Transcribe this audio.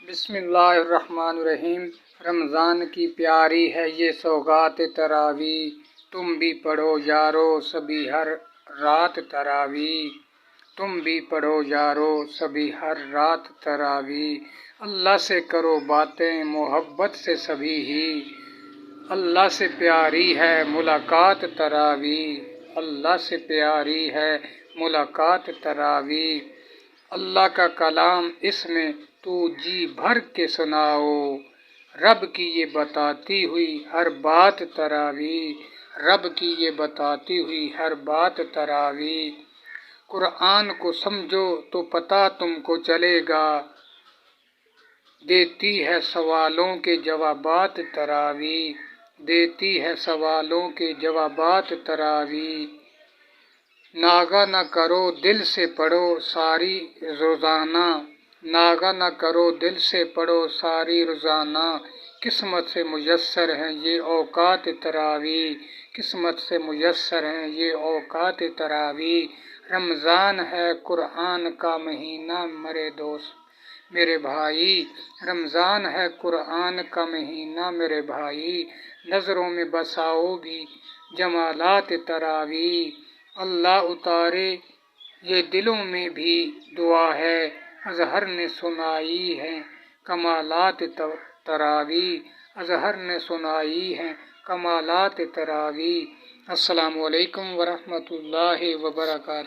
بسم اللہ الرحمن الرحیم۔ رمضان کی پیاری ہے یہ سوغات تراویح، تم بھی پڑھو یارو سبھی ہر رات تراویح، تم بھی پڑھو یارو سبھی ہر رات تراویح۔ اللہ سے کرو باتیں محبت سے سبھی ہی، اللہ سے پیاری ہے ملاقات تراویح، اللہ سے پیاری ہے ملاقات تراویح۔ اللہ کا کلام اس میں تو جی بھر کے سناؤ، رب کی یہ بتاتی ہوئی ہر بات تراویح، رب کی یہ بتاتی ہوئی ہر بات تراویح۔ قرآن کو سمجھو تو پتہ تم کو چلے گا، دیتی ہے سوالوں کے جوابات تراویح، دیتی ہے سوالوں کے جوابات تراویح۔ ناغہ نہ کرو دل سے پڑھو ساری روزانہ، ناغہ نہ کرو دل سے پڑھو ساری روزانہ، قسمت سے میسر ہیں یہ اوقات تراویح، قسمت سے میسر ہیں یہ اوقات تراویح۔ رمضان ہے قرآن کا مہینہ میرے دوست میرے بھائی، رمضان ہے قرآن کا مہینہ میرے بھائی، نظروں میں بساؤ بھی جمالات تراویح، اللہ اتارے یہ دلوں میں بھی دعا ہے، اظہر نے سنائی ہے کمالات تراویح، اظہر نے سنائی ہے کمالات تراویح۔ السلام علیکم ورحمۃ اللہ وبرکاتہ۔